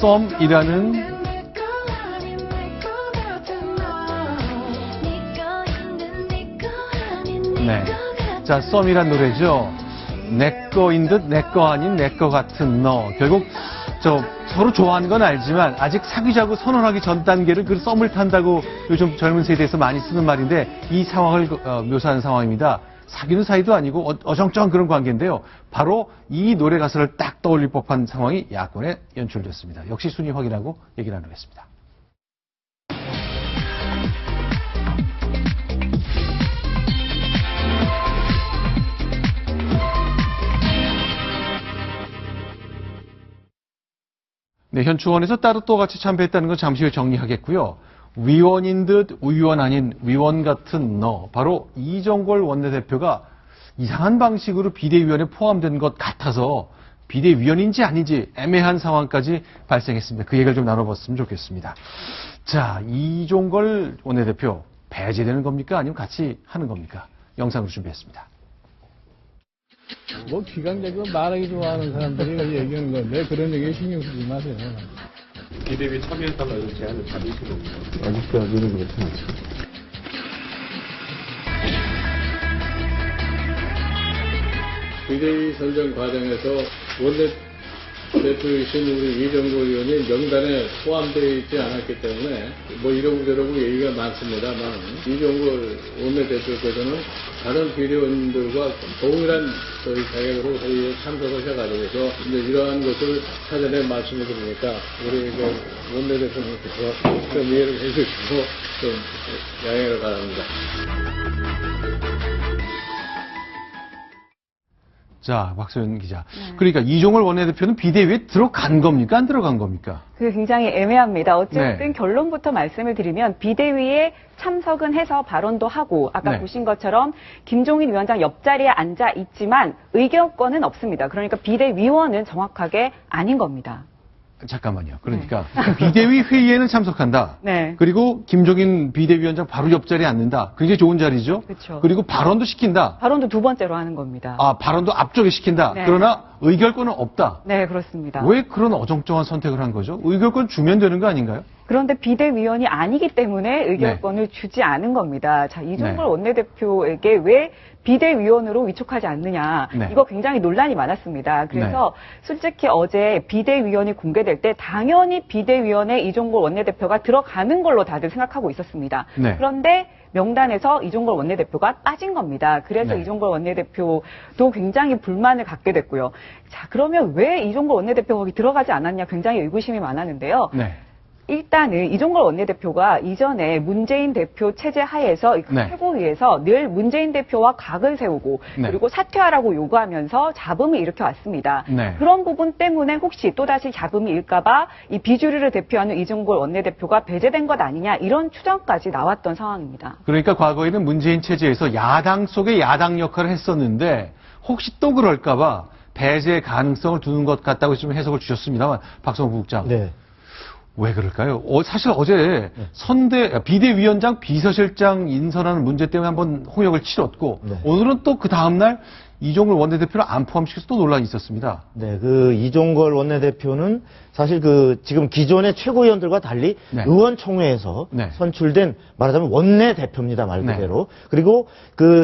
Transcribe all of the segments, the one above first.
썸이라는 네. 자, 썸이란 노래죠. 내 거인 듯 내 거 아닌 내 거 같은 너. 결국 서로 좋아하는 건 알지만 아직 사귀자고 선언하기 전 단계를 그 썸을 탄다고 요즘 젊은 세대에서 많이 쓰는 말인데 이 상황을 묘사하는 상황입니다. 사귀는 사이도 아니고 어정쩡한 그런 관계인데요. 바로 이 노래 가사를 딱 떠올릴 법한 상황이 야권에 연출됐습니다. 역시 순위 확인하고 얘기 나누겠습니다. 네, 현충원에서 따로 또 같이 참배했다는 건 잠시 후에 정리하겠고요. 위원인 듯 위원 아닌 위원 같은 너. 바로 이종걸 원내대표가 이상한 방식으로 비대위원에 포함된 것 같아서 비대위원인지 아닌지 애매한 상황까지 발생했습니다. 그 얘기를 좀 나눠봤으면 좋겠습니다. 자, 이종걸 원내대표 배제되는 겁니까? 아니면 같이 하는 겁니까? 영상으로 준비했습니다. 뭐 기강적으로 말하기 좋아하는 사람들이 얘기하는 건데 그런 얘기에 신경 쓰지 마세요. 비대위 참여해달라 이런 제안을 받으신 겁니다. 아직까지는 그렇지 않죠. 비대위 선정 과정에서 원내대표이신 우리 이종걸 의원이 명단에 포함되어 있지 않았기 때문에 뭐 이러고저러고 얘기가 많습니다만 이종걸 원내대표께서는 다른 비대위원들과 동일한 자격으로 회의에 참석하셔가지고 이제 이러한 것을 사전에 말씀을 드리니까 우리 원내대표님께서 좀 이해를 해주시고 좀 양해를 바랍니다. 자, 박소연 기자. 그러니까 이종걸 원내대표는 비대위에 들어간 겁니까? 안 들어간 겁니까? 그게 굉장히 애매합니다. 어쨌든 네. 결론부터 말씀을 드리면 비대위에 참석은 해서 발언도 하고 아까 네. 보신 것처럼 김종인 위원장 옆자리에 앉아 있지만 의결권은 없습니다. 그러니까 비대위원은 정확하게 아닌 겁니다. 잠깐만요. 그러니까 비대위 회의에는 참석한다. 네. 그리고 김종인 비대위원장 바로 옆자리에 앉는다. 굉장히 좋은 자리죠. 그렇죠. 그리고 발언도 시킨다. 발언도 두 번째로 하는 겁니다. 아, 발언도 앞쪽에 시킨다. 네. 그러나 의결권은 없다. 네, 그렇습니다. 왜 그런 어정쩡한 선택을 한 거죠? 의결권 주면 되는 거 아닌가요? 그런데 비대위원이 아니기 때문에 의결권을 주지 않은 겁니다. 자, 이종걸 네. 원내대표에게 왜 비대위원으로 위촉하지 않느냐. 네. 이거 굉장히 논란이 많았습니다. 그래서 솔직히 어제 비대위원이 공개될 때 당연히 비대위원에 이종걸 원내대표가 들어가는 걸로 다들 생각하고 있었습니다. 네. 그런데 명단에서 이종걸 원내대표가 빠진 겁니다. 그래서 네. 이종걸 원내대표도 굉장히 불만을 갖게 됐고요. 자, 그러면 왜 이종걸 원내대표가 거기 들어가지 않았냐 굉장히 의구심이 많았는데요. 네. 일단은 이종걸 원내대표가 이전에 문재인 대표 체제 하에서 네. 최고위에서 늘 문재인 대표와 각을 세우고 네. 그리고 사퇴하라고 요구하면서 잡음을 일으켜왔습니다. 네. 그런 부분 때문에 혹시 또다시 잡음이 일까봐 이 비주류를 대표하는 이종걸 원내대표가 배제된 것 아니냐 이런 추정까지 나왔던 상황입니다. 그러니까 과거에는 문재인 체제에서 야당 속의 야당 역할을 했었는데 혹시 또 그럴까봐 배제 가능성을 두는 것 같다고 좀 해석을 주셨습니다만 박성부 국장. 네. 왜 그럴까요? 사실 어제 비대위원장 비서실장 인선하는 문제 때문에 한번 홍역을 치렀고 네. 오늘은 또 그 다음날 이종걸 원내대표를 안 포함시켜서 또 논란이 있었습니다. 네, 이종걸 원내대표는 사실 지금 기존의 최고위원들과 달리 네. 의원총회에서 네. 선출된 말하자면 원내대표입니다, 말 네. 그대로. 그리고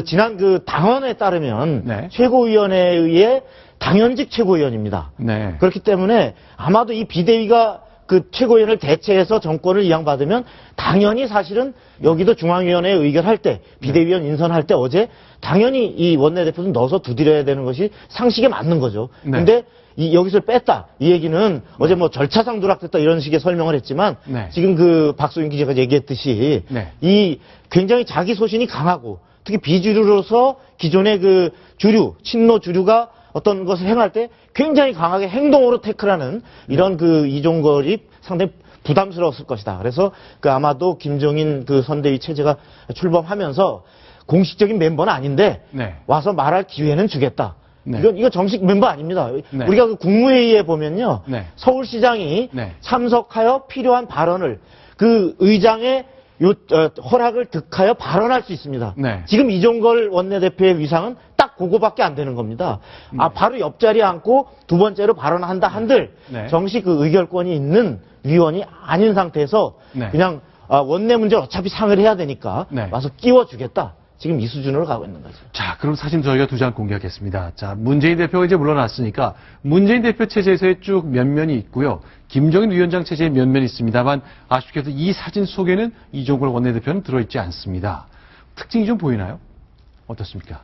지난 당헌에 따르면 네. 최고위원회에 의해 당연직 최고위원입니다. 네. 그렇기 때문에 아마도 이 비대위가 최고위원을 대체해서 정권을 이양받으면 당연히 사실은 여기도 중앙위원회에 의결할 때 비대위원 인선할 때 어제 당연히 이 원내대표도 넣어서 두드려야 되는 것이 상식에 맞는 거죠. 네. 근데 여기서 뺐다. 이 얘기는 어제 뭐 절차상 누락됐다 이런 식의 설명을 했지만 네. 지금 박소윤 기자가 얘기했듯이 네. 이 굉장히 자기 소신이 강하고 특히 비주류로서 기존의 주류, 친노 주류가 어떤 것을 행할 때 굉장히 강하게 행동으로 태클하는 이런 이종걸이 상당히 부담스러웠을 것이다. 그래서 아마도 김종인 선대위 체제가 출범하면서 공식적인 멤버는 아닌데 네. 와서 말할 기회는 주겠다. 네. 이거 정식 멤버 아닙니다. 네. 우리가 국무회의에 보면요. 네. 서울시장이 네. 참석하여 필요한 발언을 의장의 허락을 득하여 발언할 수 있습니다. 네. 지금 이종걸 원내대표의 위상은 딱 그거밖에 안 되는 겁니다. 바로 옆자리에 앉고 두 번째로 발언한다 한들 네. 정식 그 의결권이 있는 위원이 아닌 상태에서 네. 그냥 원내 문제를 어차피 상의를 해야 되니까 네. 와서 끼워주겠다. 지금 이 수준으로 가고 있는 거죠. 자, 그럼 사진 저희가 두 장 공개하겠습니다. 자, 문재인 대표가 이제 물러났으니까 문재인 대표 체제에서의 쭉 면면이 있고요. 김종인 위원장 체제의 면면이 있습니다만 아쉽게도 이 사진 속에는 이종걸 원내대표는 들어있지 않습니다. 특징이 좀 보이나요? 어떻습니까?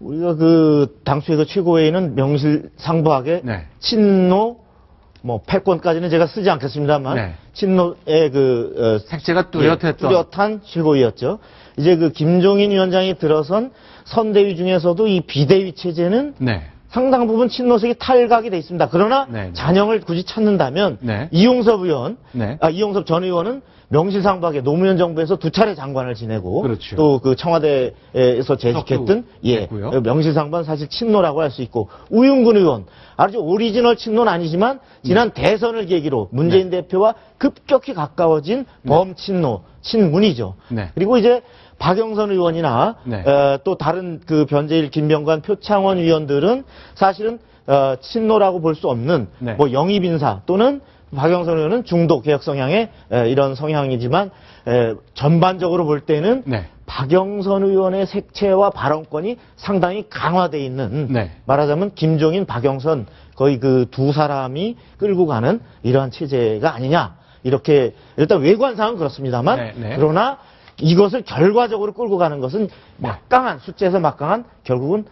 우리가 그 당수에서 최고회의는 명실상부하게 네. 친노 뭐 패권까지는 제가 쓰지 않겠습니다만 네. 친노의 그 색채가 뚜렷했던. 뚜렷한 최고위였죠. 이제 그 김종인 위원장이 들어선 선대위 중에서도 이 비대위 체제는 네. 상당 부분 친노색이 탈각이 돼 있습니다. 그러나 네. 잔영을 굳이 찾는다면 네. 이용섭 의원, 네. 이용섭 전 의원은 명실상부하게 노무현 정부에서 2차례 장관을 지내고 그렇죠. 또 그 청와대에서 재직했던 했고요. 명실상부한 사실 친노라고 할 수 있고 우윤근 의원 아주 오리지널 친노는 아니지만 지난 대선을 계기로 문재인 대표와 급격히 가까워진 범친노 친문이죠. 네. 그리고 이제 박영선 의원이나 네. 또 다른 그 변재일, 김병관, 표창원 위원들은 사실은 친노라고 볼 수 없는 네. 뭐 영입 인사 또는 박영선 의원은 중도 개혁 성향의 이런 성향이지만 전반적으로 볼 때는 네. 박영선 의원의 색채와 발언권이 상당히 강화돼 있는 네. 말하자면 김종인, 박영선 거의 그 두 사람이 끌고 가는 이러한 체제가 아니냐 이렇게 일단 외관상은 그렇습니다만 네, 네. 그러나 이것을 결과적으로 끌고 가는 것은 막강한 숫자에서 막강한 결국은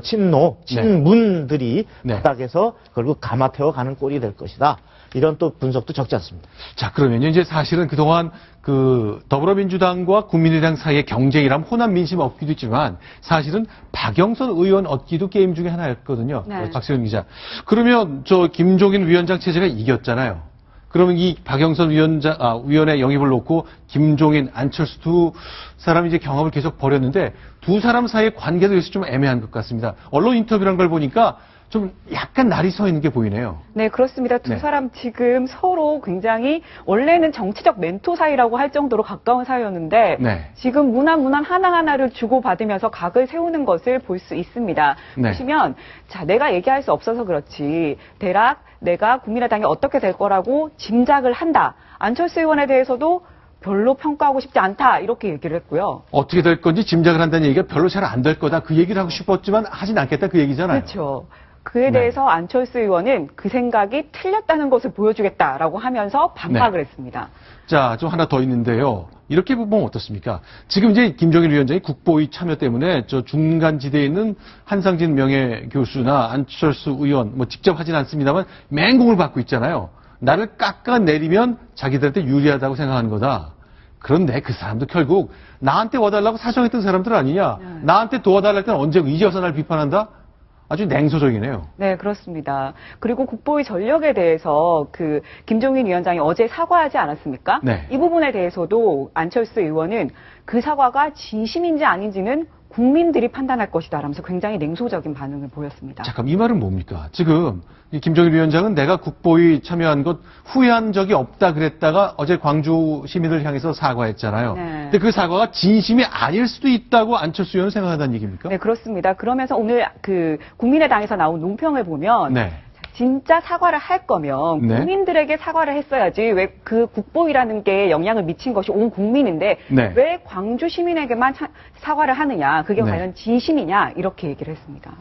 친노, 친문들이 네. 바닥에서 결국 감아태워 가는 꼴이 될 것이다. 이런 또 분석도 적지 않습니다. 자, 그러면 이제 사실은 그동안 그 더불어민주당과 국민의당 사이의 경쟁이라면 호남 민심 얻기도 있지만 사실은 박영선 의원 얻기도 게임 중에 하나였거든요. 네. 박세훈 기자. 그러면 저 김종인 위원장 체제가 이겼잖아요. 그러면 이 박영선 위원의 영입을 놓고 김종인, 안철수 두 사람이 이제 경합을 계속 벌였는데 두 사람 사이의 관계도 요새 좀 애매한 것 같습니다. 언론 인터뷰란 걸 보니까 좀 약간 날이 서 있는 게 보이네요. 네, 그렇습니다. 두 네. 사람 지금 서로 굉장히 원래는 정치적 멘토 사이라고 할 정도로 가까운 사이였는데 네. 지금 문안 하나하나를 주고받으면서 각을 세우는 것을 볼 수 있습니다. 네. 보시면 자, 내가 얘기할 수 없어서 그렇지 대략 내가 국민의당이 어떻게 될 거라고 짐작을 한다. 안철수 의원에 대해서도 별로 평가하고 싶지 않다. 이렇게 얘기를 했고요. 어떻게 될 건지 짐작을 한다는 얘기가 별로 잘 안 될 거다. 그 얘기를 하고 싶었지만 하진 않겠다. 그 얘기잖아요. 그렇죠. 그에 네. 대해서 안철수 의원은 그 생각이 틀렸다는 것을 보여주겠다라고 하면서 반박을 했습니다. 자, 좀 하나 더 있는데요. 이렇게 보면 어떻습니까? 지금 이제 김종인 위원장이 국보위 참여 때문에 저 중간지대에 있는 한상진 명예교수나 안철수 의원 뭐 직접 하진 않습니다만 맹공을 받고 있잖아요. 나를 깎아내리면 자기들한테 유리하다고 생각하는 거다. 그런데 그 사람도 결국 나한테 와달라고 사정했던 사람들 아니냐. 나한테 도와달라 할 때는 언제 이제 와서 날 비판한다? 아주 냉소적이네요. 네, 그렇습니다. 그리고 국보위 전력에 대해서 그 김종인 위원장이 어제 사과하지 않았습니까? 네. 이 부분에 대해서도 안철수 의원은 그 사과가 진심인지 아닌지는 국민들이 판단할 것이다 라면서 굉장히 냉소적인 반응을 보였습니다. 잠깐 이 말은 뭡니까? 지금 이 김종인 위원장은 내가 국보위 참여한 것 후회한 적이 없다 그랬다가 어제 광주 시민을 향해서 사과했잖아요. 네. 근데 그 사과가 진심이 아닐 수도 있다고 안철수 의원은 생각한다는 얘기입니까? 네, 그렇습니다. 그러면서 오늘 그 국민의당에서 나온 논평을 보면 네. 진짜 사과를 할 거면 네. 국민들에게 사과를 했어야지 왜 그 국보위라는 게 영향을 미친 것이 온 국민인데 네. 왜 광주 시민에게만 사과를 하느냐 그게 네. 과연 진심이냐 이렇게 얘기를 했습니다.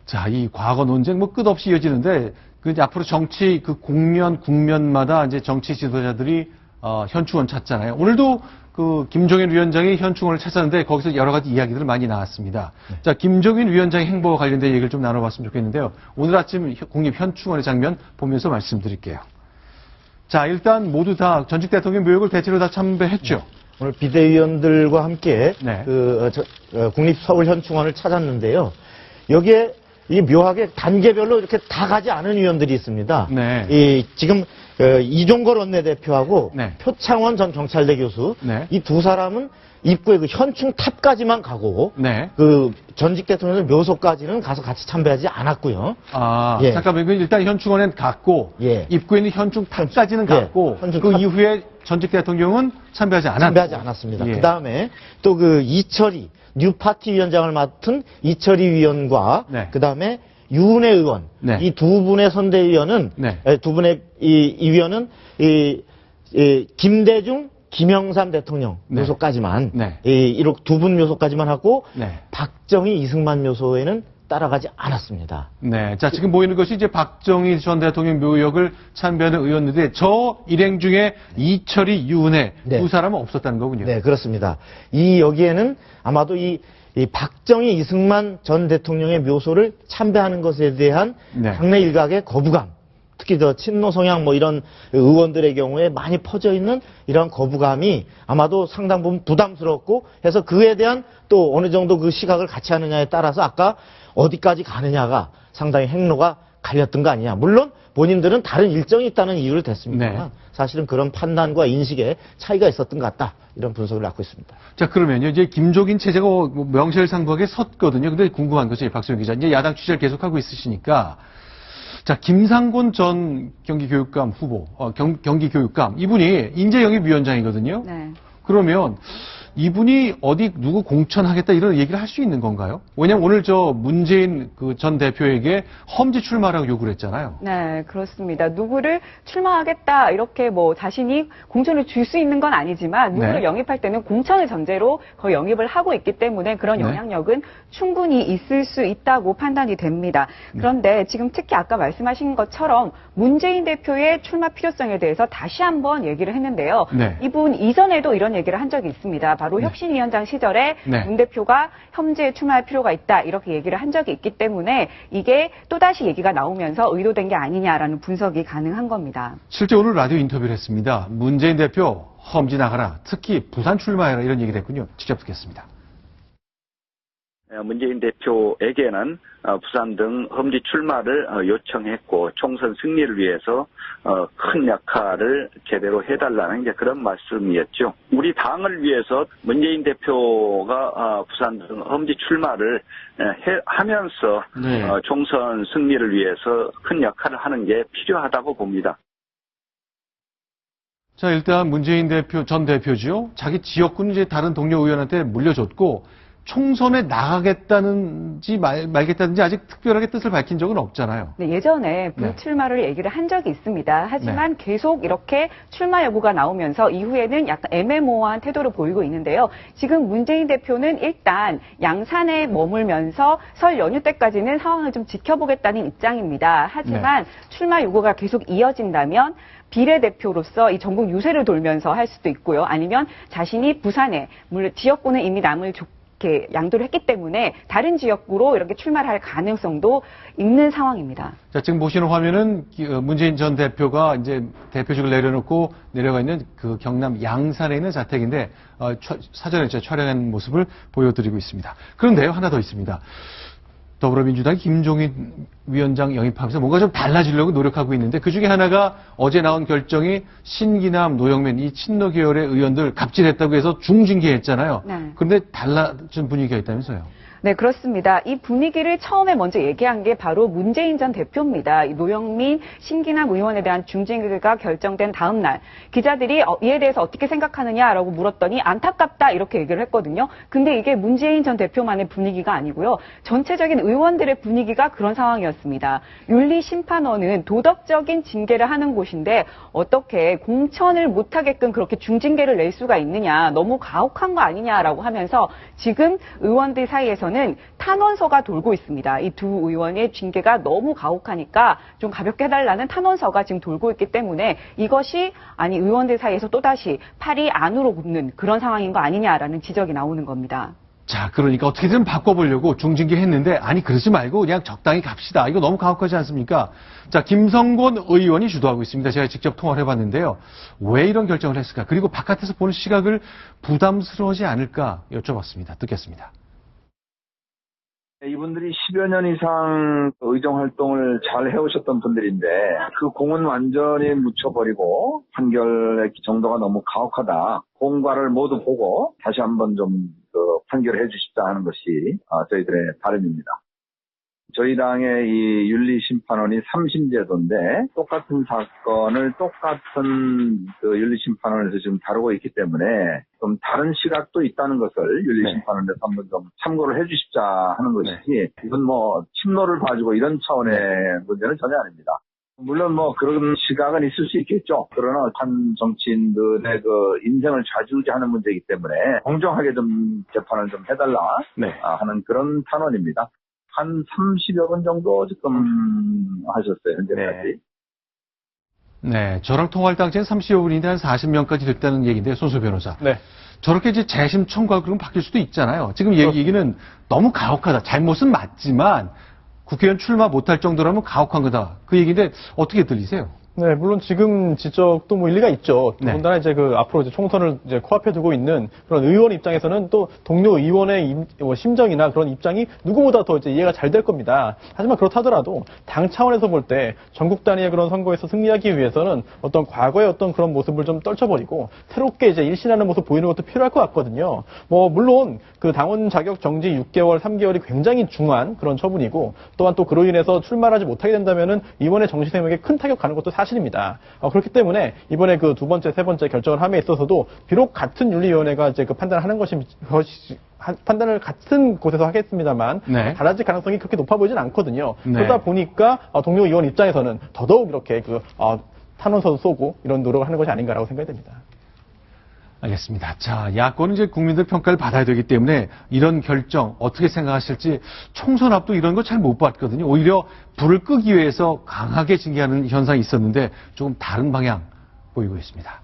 자, 이 과거 논쟁 뭐 끝없이 이어지는데 그 이제 앞으로 정치 그 국면마다 이제 정치 지도자들이 현충원 찾잖아요. 오늘도 그 김종인 위원장이 현충원을 찾았는데 거기서 여러 가지 이야기들 많이 나왔습니다. 자, 김종인 위원장의 행보와 관련된 얘기를 좀 나눠봤으면 좋겠는데요. 오늘 아침 국립 현충원의 장면 보면서 말씀드릴게요. 자, 일단 모두 다 전직 대통령 묘역을 대체로 다 참배했죠. 오늘 비대위원들과 함께 네. 국립 서울 현충원을 찾았는데요. 여기에 이 묘하게 단계별로 이렇게 다 가지 않은 위원들이 있습니다. 네. 지금 이종걸 원내대표하고 네. 표창원 전 경찰대 교수 네. 이 두 사람은 입구에 그 현충 탑까지만 가고 네. 그 전직 대통령 묘소까지는 가서 같이 참배하지 않았고요. 아, 예. 잠깐만요. 일단 현충원엔 갔고, 예. 입구에 있는 현충 탑까지는 예. 갔고, 현충 그 탑. 이후에 전직 대통령은 참배하지 않았고. 참배하지 않았습니다. 예. 그 다음에 또 그 이철희 뉴파티 위원장을 맡은 이철희 위원과 네. 그 다음에 유은혜 의원 네. 이 두 분의 선대위원은 네. 두 분의 이 위원은 김대중 김영삼 대통령 네. 묘소까지만 네. 이렇게 두 분 묘소까지만 하고 네. 박정희 이승만 묘소에는 따라가지 않았습니다. 네. 자, 지금 보이는 것이 이제 박정희 전 대통령 묘역을 참배하는 의원인데 저 일행 중에 이철희, 유은혜 네. 두 사람은 없었다는 거군요. 네, 그렇습니다. 여기에는 아마도 이 박정희 이승만 전 대통령의 묘소를 참배하는 것에 대한 네. 당내 일각의 거부감, 특히 저 친노 성향 뭐 이런 의원들의 경우에 많이 퍼져 있는 이런 거부감이 아마도 상당 부분 부담스럽고 해서 그에 대한 또 어느 정도 그 시각을 같이 하느냐에 따라서 아까 어디까지 가느냐가 상당히 행로가 갈렸던 거 아니냐. 물론 본인들은 다른 일정이 있다는 이유를 댔습니다만 네. 사실은 그런 판단과 인식에 차이가 있었던 것 같다. 이런 분석을 갖고 있습니다. 자, 그러면요. 이제 김종인 체제가 명실상부하게 섰거든요. 근데 궁금한 것이 박수영 기자, 이제 야당 취재를 계속하고 있으시니까 자, 김상곤 전 경기교육감 후보, 경기교육감 이분이 인재영입위원장이거든요. 네. 그러면 이분이 어디 누구 공천하겠다 이런 얘기를 할 수 있는 건가요? 왜냐면 오늘 저 문재인 그 전 대표에게 험지 출마라고 요구를 했잖아요. 네, 그렇습니다. 누구를 출마하겠다 이렇게 뭐 자신이 공천을 줄 수 있는 건 아니지만 누구를 네. 영입할 때는 공천을 전제로 거의 영입을 하고 있기 때문에 그런 네. 영향력은 충분히 있을 수 있다고 판단이 됩니다. 그런데 지금 특히 아까 말씀하신 것처럼 문재인 대표의 출마 필요성에 대해서 다시 한번 얘기를 했는데요. 네. 이분 이전에도 이런 얘기를 한 적이 있습니다. 바로 혁신위원장 시절에 네. 문 대표가 험지에 출마할 필요가 있다 이렇게 얘기를 한 적이 있기 때문에 이게 또다시 얘기가 나오면서 의도된 게 아니냐라는 분석이 가능한 겁니다. 실제 오늘 라디오 인터뷰를 했습니다. 문재인 대표 험지 나가라. 특히 부산 출마해라 이런 얘기를 했군요. 직접 듣겠습니다. 문재인 대표에게는 부산 등 험지 출마를 요청했고 총선 승리를 위해서 큰 역할을 제대로 해달라는 이제 그런 말씀이었죠. 우리 당을 위해서 문재인 대표가 부산 등 험지 출마를 하면서 네. 총선 승리를 위해서 큰 역할을 하는 게 필요하다고 봅니다. 자, 일단 문재인 대표, 전 대표죠. 자기 지역구는 이제 다른 동료 의원한테 물려줬고, 총선에 나가겠다는지 말겠다는지 아직 특별하게 뜻을 밝힌 적은 없잖아요. 네, 예전에 네. 불출마를 얘기를 한 적이 있습니다. 하지만 계속 이렇게 출마 여부가 나오면서 이후에는 약간 애매모호한 태도를 보이고 있는데요. 지금 문재인 대표는 일단 양산에 머물면서 설 연휴 때까지는 상황을 좀 지켜보겠다는 입장입니다. 하지만 출마 요구가 계속 이어진다면 비례대표로서 이 전국 유세를 돌면서 할 수도 있고요. 아니면 자신이 부산에, 물론 지역구는 이미 남을 이렇게 양도를 했기 때문에 다른 지역구로 이렇게 출마를 할 가능성도 있는 상황입니다. 자, 지금 보시는 화면은 문재인 전 대표가 이제 대표직을 내려놓고 내려가 있는 그 경남 양산에 있는 자택인데 사전에 제가 촬영한 모습을 보여드리고 있습니다. 그런데요, 하나 더 있습니다. 더불어민주당이 김종인 위원장 영입하면서 뭔가 좀 달라지려고 노력하고 있는데 그중에 하나가 어제 나온 결정이 신기남, 노영민 이 친노 계열의 의원들 갑질했다고 해서 중징계했잖아요. 네. 그런데 달라진 분위기가 있다면서요. 네, 그렇습니다. 이 분위기를 처음에 먼저 얘기한 게 바로 문재인 전 대표입니다. 이 노영민, 신기남 의원에 대한 중징계가 결정된 다음 날 기자들이 이에 대해서 어떻게 생각하느냐라고 물었더니 안타깝다 이렇게 얘기를 했거든요. 근데 이게 문재인 전 대표만의 분위기가 아니고요. 전체적인 의원들의 분위기가 그런 상황이었습니다. 윤리심판원은 도덕적인 징계를 하는 곳인데 어떻게 공천을 못하게끔 그렇게 중징계를 낼 수가 있느냐. 너무 가혹한 거 아니냐라고 하면서 지금 의원들 사이에서는 탄원서가 돌고 있습니다. 이 두 의원의 징계가 너무 가혹하니까 좀 가볍게 해달라는 탄원서가 지금 돌고 있기 때문에 이것이 아니 의원들 사이에서 또다시 팔이 안으로 굽는 그런 상황인 거 아니냐라는 지적이 나오는 겁니다. 자, 그러니까 어떻게든 바꿔보려고 중징계 했는데 아니 그러지 말고 그냥 적당히 갑시다. 이거 너무 가혹하지 않습니까? 자, 김성곤 의원이 주도하고 있습니다. 제가 직접 통화를 해봤는데요. 왜 이런 결정을 했을까? 그리고 바깥에서 보는 시각을 부담스러워하지 않을까 여쭤봤습니다. 듣겠습니다. 이분들이 10여 년 이상 의정 활동을 잘 해오셨던 분들인데 그 공은 완전히 묻혀버리고 판결의 정도가 너무 가혹하다. 공과를 모두 보고 다시 한번 좀 판결해 주십사 하는 것이 저희들의 바람입니다. 저희 당의 이 윤리심판원이 3심제도인데 똑같은 사건을 똑같은 그 윤리심판원에서 지금 다루고 있기 때문에 좀 다른 시각도 있다는 것을 윤리심판원에서 한번 좀 참고를 해주십자 하는 것이지 이건 뭐 침노를 봐주고 이런 차원의 문제는 전혀 아닙니다. 물론 뭐 그런 시각은 있을 수 있겠죠. 그러나 한 정치인들의 그 인생을 좌지우지하는 문제이기 때문에 공정하게 좀 재판을 좀 해달라 하는 그런 탄원입니다. 한 30여 번 정도 지금 하셨어요, 현재까지. 네, 저랑 통화할 당시엔 30여 분인데 한 40명까지 됐다는 얘기인데, 손수 변호사. 네. 저렇게 이제 재심 청구하고 그러면 바뀔 수도 있잖아요. 지금 얘기는 너무 가혹하다. 잘못은 맞지만 국회의원 출마 못할 정도라면 가혹한 거다. 그 얘기인데 어떻게 들리세요? 네, 물론 지금 지적도 뭐 일리가 있죠. 네. 더군다나 이제 그 앞으로 이제 총선을 이제 코앞에 두고 있는 그런 의원 입장에서는 또 동료 의원의 심정이나 그런 입장이 누구보다 더 이제 이해가 잘 될 겁니다. 하지만 그렇다더라도 당 차원에서 볼 때 전국 단위의 그런 선거에서 승리하기 위해서는 어떤 과거의 어떤 그런 모습을 좀 떨쳐버리고 새롭게 이제 일신하는 모습 보이는 것도 필요할 것 같거든요. 뭐 물론 그 당원 자격 정지 6개월, 3개월이 굉장히 중한 그런 처분이고 또한 또 그로 인해서 출마를 하지 못하게 된다면은 의원의 정치 생명에 큰 타격 가는 것도 사실입니다. 그렇기 때문에 이번에 그 두 번째, 세 번째 결정을 함에 있어서도 비록 같은 윤리위원회가 이제 그 판단을 하는 판단을 같은 곳에서 하겠습니다만 달라질 가능성이 그렇게 높아 보이진 않거든요. 그러다 보니까 동료 의원 입장에서는 더더욱 이렇게 그 탄원서도 쏘고 이런 노력을 하는 것이 아닌가라고 생각이 됩니다. 알겠습니다. 자, 야권은 이제 국민들 평가를 받아야 되기 때문에 이런 결정 어떻게 생각하실지 총선 앞도 이런 거 잘 못 봤거든요. 오히려 불을 끄기 위해서 강하게 징계하는 현상이 있었는데 조금 다른 방향 보이고 있습니다.